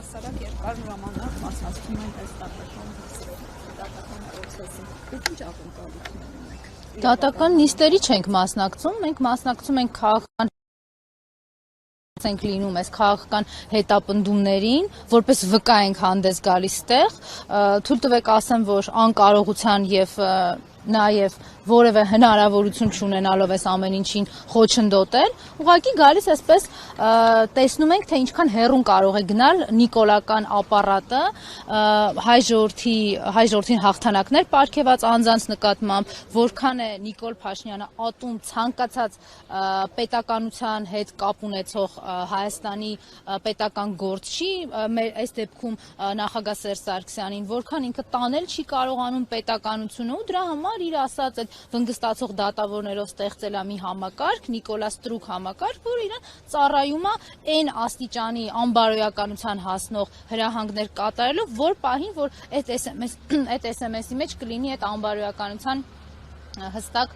հասարակ երկար ժամանակ մասնակցում են այս դատական պրոցեսին։ Դուք ինչ ակնկալություն ունեք։ Դատական նիստերի չենք մասնակցում, մենք մասնակցում ենք քաղաքական ենք լինում այս քաղաքական հետապնդումներին, որպես վկա ենք հանդես գալիս տեղ, թույլ տվեք ասեմ, որ անկարողության եւ նաև որևէ հնարավորություն չունենալով այս ամեն ինչին խոչընդոտել, ուղղակի գալիս այսպես տեսնում ենք, թե ինչքան հեռուն կարող է գնալ նիկոլական ապարատը հայ ժողովրդին հաղթանակներ պարգևած անձանց նկատմամբ, որքան է Նիկոլ Փաշինյանը ատում ցանկացած պետականության հետ կապ ունեցող Հայաստանի պետական գործչի, այս դեպքում նախագահ Սերժ Սարգսյանին, որքան ինքը տանել չի կարողանում պետականությունը ու դրա համար իր ասած այդ վնգստացող դատավորներով ստեղծել է մի համակարգ, Նիկոլա Ստրուկ համակարգ, որ իրեն ծառայում է այն աստիճանի անբարոյականության հասնող հրահանգներ կատարելով, որ պահին, որ այդ SMS-ի մեջ կլինի այդ անբարոյականության հստակ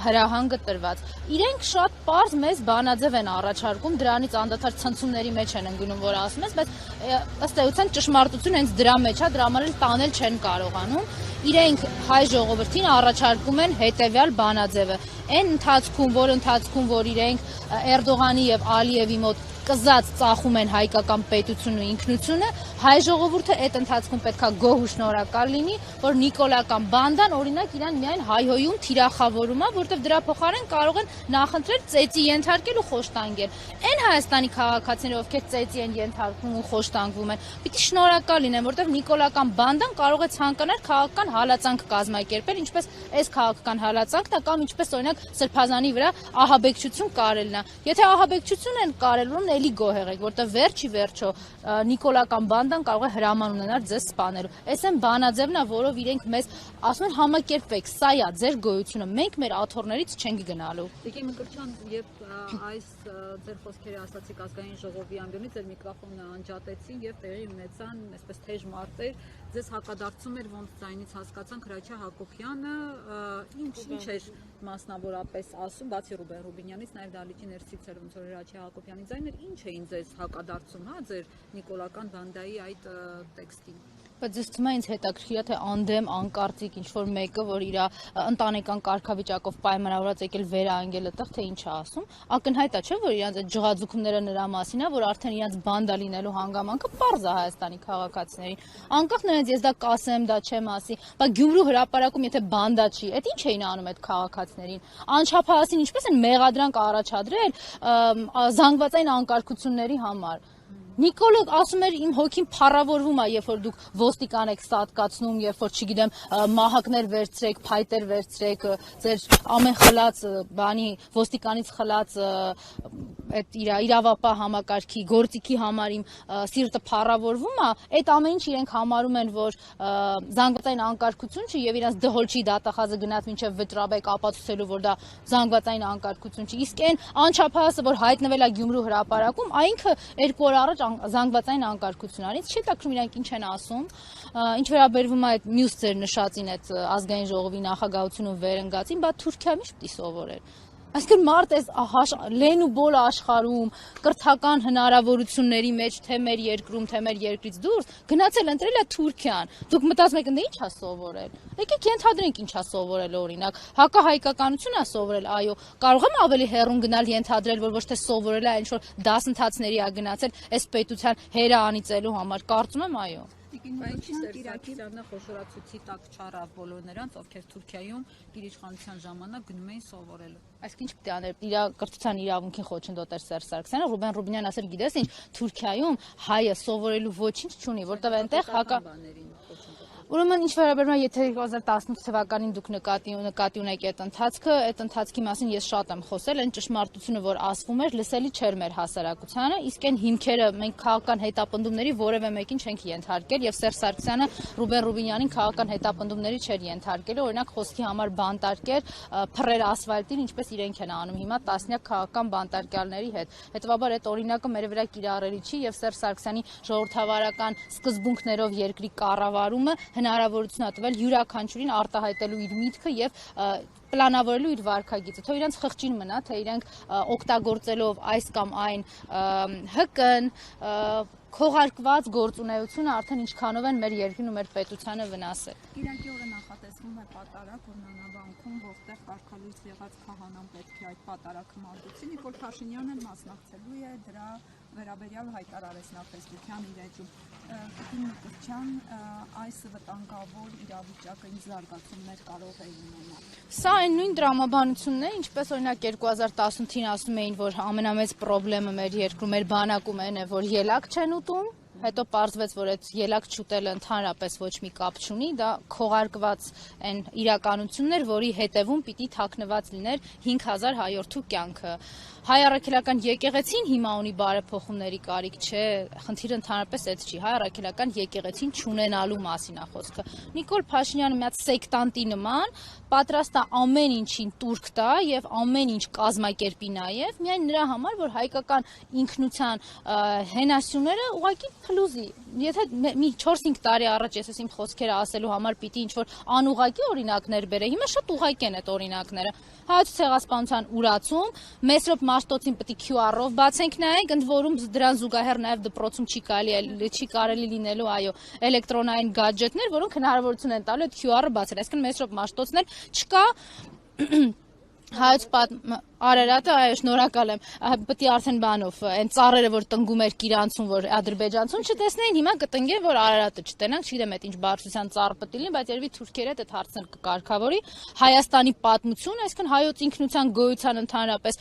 հրահանգը տրված։ Իրենք շատ պարզ մեզ բանաձև են առաջարկում, դրանից անդադար ցնցումների մեջ են ընկնում, որ ասում ես, բայց ըստ էության ճշմարտությունը հենց դրա մեջ է, դրա համար էլ տանել չեն կարողանում։ Իրենք հայ ժողովրդին առաջարկում են հետևյալ բանաձևը։ Այն ընթացքում, որ իրենք Էրդողանի եւ Ալիևի մոտ կզած ծախում են հայկական պետությունը ու ինքնությունը, հայ ժողովուրդը այդ ընթացքում պետքա գոհ ու շնորհակալ լինի, որ նիկոլական բանդան օրինակ իրան միայն հայհոյում, թիրախավորում է, որտեղ դրա փոխարեն կարող են նախընտրել ծեծի ենթարկել ու խոշտանգել։ Այն Հայաստանի քաղաքացիները, ովքեր ծեծի են ենթարկվում ու խոշտանգվում են, պիտի շնորհակալ լինեն, որտեղ նիկոլական բանդան կարող է ցանկանալ քաղաքական հալածանք կազմակերպել, ինչպես այս քաղաքական հալածանքն է կամ ինչպես օրինակ Սրբազանի վրա ահաբեկչություն կարելն է։ Եթե ահաբեկչություն են կարել, ուրեմն էլի գոհ եղեք, որտեղ վերջի վերջո նիկոլական բանդան կարող է հրաման ունենալ ձեզ սպանելու։ Այս այն բանաձևն է, որով իրենք մեզ ասում են համակերպվեք, սա է ձեր գոյությունը, մենք մեր աթոռներից չենք գնալու։ Տիկին Մկրտչյան, երբ այս ձեր խոսքերը ասացիք ազգային ժողովի ամբիոնից, ձեր միկրոֆոնը անջատեցին եւ տեղի ունեցան այսպես թեժ մարտեր, ձեզ հակադարձում էր ոնց ձայնից հասկացանք Հրաչյա Հակոբյանը, ինչ էր մասնավորապես ասում, բացի Ռուբեն Ռուբինյանից, նաև դալիճի ներսից էր ոնց որ Հրաչյա Հակոբյանի ձայներ, ինչ էին ձեզ հակադարձում, հա, ձեր նիկոլական բանդայի այդ տեքստին։ Բայց ես թվում է ինձ հետաքրքիր է, թե անդեմ, անկարծիկ ինչ-որ մեկը, որ իր ընտանեկան կարգավիճակով պայմանավորված եկել վերանգել այդտեղ, թե ինչ է ասում, ակնհայտ է, չէ՞, որ իրանց այդ ջղաձուկները նրա մասին է, որ արդեն իրանց բանդա լինելու հանգամանքը պարզ է Հայաստանի քաղաքացիներին։ Անկախ նրանից ես դա կասեմ, դա չեմ ասի, բայց Գյումրու հրապարակում եթե բանդա չի, այդ ինչ էին անում այդ քաղաքացիներին։ Անչափահասին ինչպես են մեղադրանք առաջադրել զանգվածային անկարգությունների համար։ Նիկոլը ասում էր իմ հոգին փառավորվում է, երբ որ դուք ոստիկան եք ստատկացնում, երբ որ չգիտեմ մահակներ վերցրեք, փայտեր վերցրեք, ձեր ամեն խլած բանի ոստիկանից խլած այդ իրավապահ համակարգի գործիքի համար իմ սիրտը փառավորվում է, այդ ամեն ինչ իրենք համարում են, որ զանգվածային անկարգություն չի եւ իրանց դհոլչի դատախազը գնաց մինչեւ վճռաբեկ ապացուցելու, որ դա զանգվածային անկարգություն չի։ Իսկ այն անչափահասը, որ հայտնվել է Գյումրու հրապարակում, այնքը 2 օր առաջ զանգվածային անկարգություն արից, չի տակրում իրանք ինչ են ասում, ինչ վերաբերվում է այդ մյուս ձեր նշածին այդ ազգային ժողովի նախագահությունում վերընկածին, բա Թուրքիայում ինչ պիտի սովորել։ Այսինքն մարդ այս լեն ու բոլ աշխարհում կրթական հնարավորությունների մեջ թե մեր երկրում, թե մեր երկրից դուրս գնացել ընտրել է Թուրքիան։ Դուք մտածում եք, ինչ է սովորել։ Եկեք ենթադրենք ինչ է սովորել օրինակ։ Հակահայկականություն է սովորել, այո, կարող եմ ավելի հեռուն գնալ ենթադրել, որ ոչ թե սովորել է, ինչ որ դասընթացների է գնացել այս պետության հերը անիծելու համար։ Կարծում եմ, այո։ Ինչի Սարգսյանը խոշորացուցի տակ չարավ բոլոր նրանց, ովքեր Թուրքիայում իր իշխանության ժամանակ գնում էին սովորելու։ Այսինքն ինչ պիտի աներ, իր կրթության իրավունքին խոչընդոտեր Սերժ Սարգսյանը, Ռուբեն Ռուբինյանն ասել, գիտես ինչ, Թուրքիայում հայը սովորելու ոչինչ չունի, որտեղ այնտեղ Ուրեմն ինչ վերաբերում է, եթե 2018 թվականին դուք նկատի ունեք այդ ընթացքի մասին ես շատ եմ խոսել, այն ճշմարտությունը, որ ասվում էր, լսելի չէր մեր հասարակությանը, իսկ այն հիմքերը մենք քաղաքական հետապնդումների որևէ մեկին չենք ենթարկել եւ Սերժ Սարգսյանը Ռուբեն Ռուբինյանին քաղաքական հետապնդումների չէր ենթարկել, օրինակ խոսքի համար բանտարկեր, փռեր ասֆալտին, ինչպես իրենք են անում հիմա տասնյակ քաղաքական բանտարկյալների հետ։ Հետևաբար այդ օրինակը մեր վրա կիրառելի չի եւ Սերժ Սարգսյանի ժողովրդավարական սկզբունքներով երկրի կառավարումը հնարավորություն տվել յուրաքանչյուրին արտահայտելու իր միտքը եւ պլանավորելու իր վարքագիծը, թե իրենց խղճին մնա, թե իրենք օգտագործելով այս կամ այն ՀԿ-ն, քողարկված գործունեությունը արդեն ինչքանով են մեր երկրին ու մեր պետությանը վնասել։ Կիրակի օրը նախատեսվում է պատարակ Օրնանավանքում, որտեղ կարգալույս եղած քահանան պետք է այդ պատարակը մատուցի։ Նիկոլ Փաշինյանն էլ մասնակցելու է դրա վերաբերյալ հայտարարեց նա Facebook-յան իր էջում։ Տիկին Մկրտչյան, այս վտանգավոր իրավիճակը ինչ զարգացումներ կարող է ունենալ։ Սա այն նույն տրամաբանությունն է, ինչպես օրինակ 2018-ին ասում էին, որ ամենամեծ խնդիրը մեր երկրում, մեր բանակում այն է, որ ելակ չեն ուտում, հետո պարզվեց, որ այդ ելակ չուտելը ընդհանրապես ոչ մի կապ չունի, դա քողարկված այն իրականությունն էր, որի հետևում պիտի թաքնված լիներ 5000 հայորդու կյանքը։ Հայ առաքելական եկեղեցին հիմա ունի բարեփոխումների կարիք, չէ, խնդիրը ընդհանրապես այդ չի, հայ առաքելական եկեղեցին չունենալու մասին է խոսքը։ Նիկոլ Փաշինյանը մի հատ սեկտանտի նման պատրաստ է ամեն ինչին տուրք տա եւ ամեն ինչ կազմակերպի նաեւ, միայն նրա համար, որ հայկական ինքնության հենասյուները ուղղակի փլուզի։ Եթե մի 4-5 տարի առաջ ես իմ խոսքերը ասելու համար պիտի ինչ-որ անուղղակի օրինակներ բերեի, հիմա շատ ուղղակի են այդ օրինակները։ Հայոց ցեղասպանության ուրացում, Մեսրոպ Մաշտոցին պետք է QR-ով բացենք նայենք, ընդ որում դրան զուգահեռ նաև դպրոցում չի կարելի լինելու, այո, էլեկտրոնային գադջետներ, որոնք հնարավորություն են տալու այդ QR-ը բացել, այսինքն Մեսրոպ Մաշտոցն էլ չկա Հայոց Արարատը, այո, շնորհակալ եմ, պետք է արդեն բանով, այն ծառերը, որ տնգում էր Կիրանցում, որ ադրբեջանցում չտեսնեին, հիմա կտնգեն, որ Արարատը չտենանք, չգիտեմ այդ ինչ բարձրության ծառ պետք է լինի, բայց երևի թուրքերը այդ հարցը կկարգավորի, Հայաստանի պատմություն, այսինքն հայոց ինքնության գոյության ընդհանրապես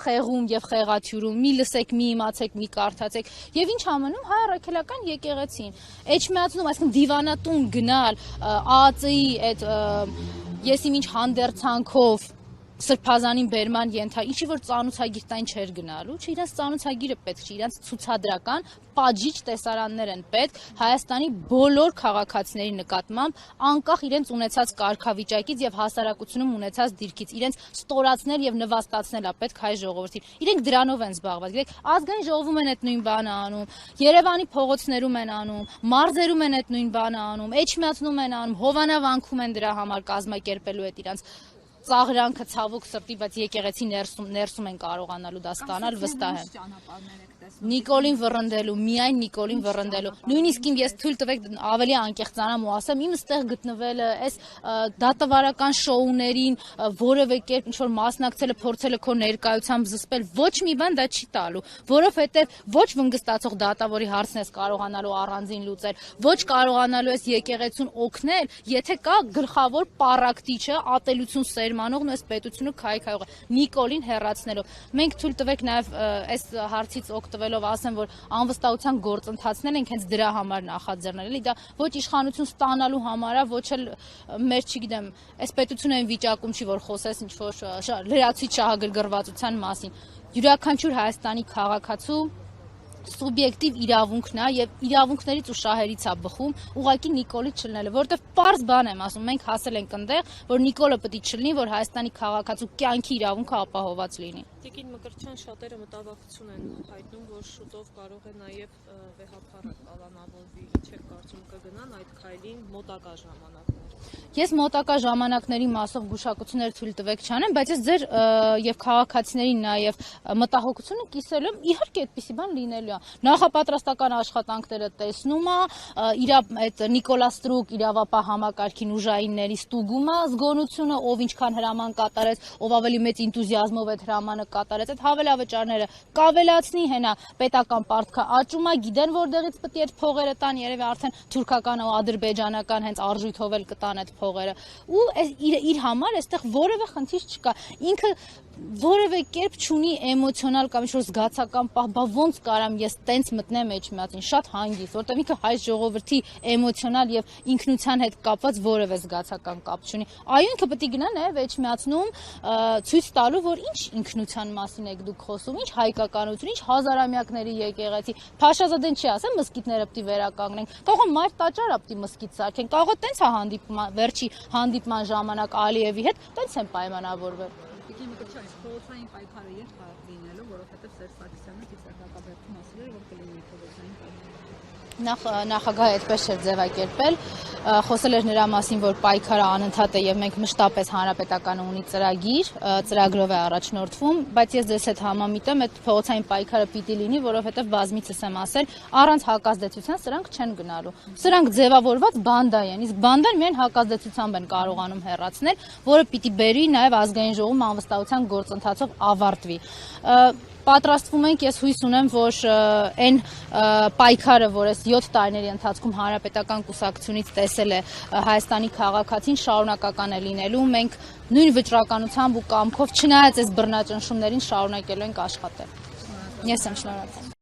խեղում եւ խեղաթյուրում, մի լսեք, մի իմացեք, մի կարդացեք, եւ ինչ ամնում հայ առաքելական եկեղեցին, էջմիածնում, այսինքն դիվանատուն գնալ, ԱԱԾ-ի այդ ես իմ ինչ հանդերձանքով Սրբազանին բերման ինչի որ ծանուցագիր տայն չէր գնալու, չէ, իրենց ծանուցագիրը պետք չէ, իրենց ցուցադրական պատժիչ տեսարաններ են պետք Հայաստանի բոլոր քաղաքացիների նկատմամբ, անկախ իրենց ունեցած կարգավիճակից եւ հասարակությունում ունեցած դիրքից, իրենց ստորացնել եւ նվաստացնել է պետք հայ ժողովրդին։ Իրենք դրանով են զբաղված։ Գիտեք, ազգային ժողովում են այդ նույն բանը անում, Երևանի փողոցներում են անում, մարզերում են այդ նույն բանը անում, Էջմիածնում են անում, Հովանավանքում են դրա համար կազմակերպելու այդ իրանց ծաղրանքը ցավոք սրտի, բայց եկեղեցի ներսում են կարողանալու դա ստանալ, վստահ եմ։ Նիկոլին վռնդելու, միայն Նիկոլին վռնդելու։ Նույնիսկ ես թույլ տվեք ավելի անկեղծանամ ու ասեմ, իմ ստեղ գտնվելը, այս դատավարական շոուներին որևէ կերպ ինչ որ մասնակցելը, փորձելը քո ներկայությամբ զսպել, ոչ մի բան դա չի տալու, որովհետև ոչ վնգստացող դատավորի հարցն ես կարողանալու առանձին լուծել, ոչ կարողանալու ես եկեղեցուն օգնել, եթե կա գլխավոր պարակտիչը, ատելություն սերմանողն ու այս պետությունը քայքայողը, Նիկոլին հեռացնելով։ Մենք թույլ տվեք նաև այս հարցից օգտվելով ասեմ, որ անվստահության գործընթացներ ենք հենց դրա համար նախաձեռնել, էլի դա ոչ իշխանություն ստանալու համար է, ոչ էլ մեր, չգիտեմ, այս պետությունը այն վիճակում չի, որ խոսես ինչ-որ լրացուցիչ շահագրգռվածության մասին։ Յուրաքանչյուր Հայաստանի քաղաքացու սուբյեկտիվ իրավունքն է եւ իրավունքներից ու շահերից է բխում ուղղակի Նիկոլի չլինելը, որովհետեւ պարզ բան եմ ասում, մենք հասել ենք այնտեղ, որ Նիկոլը պետք է չլինի, որ Հայաստանի քաղաքացու կյանքի իրավունքը ապահովված լինի։ Տիկին Մկրտչյան, շատերը մտավախություն են հայտնում, որ շուտով կարող է նաեւ վեհապարակ կալանավորվի, ինչ եք կարծում կգնան այդ քայլին մոտակա ժամանակներ։ Ես մոտակա ժամանակների մասով գուշակություններ թույլ տվեք չանեմ, բայց ես ձեր եւ քաղաքացիներին նաեւ մտահոգությունը կիսելու եմ, իհարկե այդպիսի բան լինելու է։ Նախապատրաստական աշխատանքները տեսնում է, իր այդ Նիկոլա Ստրուկ իրավապահ համակարգին ուժայինների ստուգումը, զգոնությունը, ով ինչքան հրաման կատարեց, ով ավելի մեծ ինտուզիազմով այդ հրամանը կատարեց, այդ հավելավճարները կավելացնի, հենա պետական պարտքը աճում է, գիտեն որտեղից պետք է այդ փողերը տան, երևի արդեն թուրքական ու ադրբեջանական հենց արժույթով էլ կտան այդ փողերը ու իր համար այստեղ որևէ խնդիր չկա, ինքը որևէ կերպ չունի էմոցիոնալ կամ ինչ-որ զգացական պահ, բա ոնց կարամ ես տենց մտնեմ Էջմիածին, շատ հանգիստ, որտեղ ինքը հայ ժողովրդի էմոցիոնալ եւ ինքնության հետ կապված որևէ զգացական կապ չունի։ Այո, ինքը պետք է գնա նաեւ Էջմիածնում ցույց տալու, որ ինչ ինքնության մասին եք դուք խոսում, ինչ հայկականություն, ինչ հազարամյակների եկեղեցի։ Փաշազադեն չի ասեմ, մսկիթները պետք է վերականգնենք։ Կարող է մայր տաճար պետք է մսկիթ սարքենք, կարող է տենց է հանդիպման, վերջի հանդիպման ժամանակ Ալիևի հետ տենց են պայմանավորվել։ Տիկին Մկրտչյան, փողոցային պայքարը երբ է լինելու, որովհետև Սերժ Սարգսյանը Տիցակակաբերդում ասել էր, որ կլինի փողոցային պայքար։ Նախագահը այդպես չէր ձևակերպել, խոսել էր նրա մասին, որ պայքարը անընդհատ է եւ մենք մշտապես հանրապետականը ունի ծրագիր, ծրագրով է առաջնորդվում, բայց ես ձեզ հետ համամիտ եմ, այդ փողոցային պայքարը պիտի լինի, որովհետեւ բազմիցս եմ ասել, առանց հակազդեցության սրանք չեն գնալու։ Սրանք ձևավորված բանդա են, իսկ բանդան միայն հակազդեցությամբ են կարողանում հեռացնել, որը պիտի բերի նաեւ ազգային ժողովում անվստահության գործընթացով ավարտվի։ Պատրաստվում ենք, ես հույս ունեմ, որ այն պայքարը, որ այս 7 տարիների ընթացքում հանրապետական կուսակցությունից տեսել է Հայաստանի քաղաքացին, շարունակական է լինելու, մենք նույն վճռականությամբ ու կամքով, չնայած այս բռնաճնշումներին, շարունակելու ենք աշխատել։ Ես եմ շնորհակալ։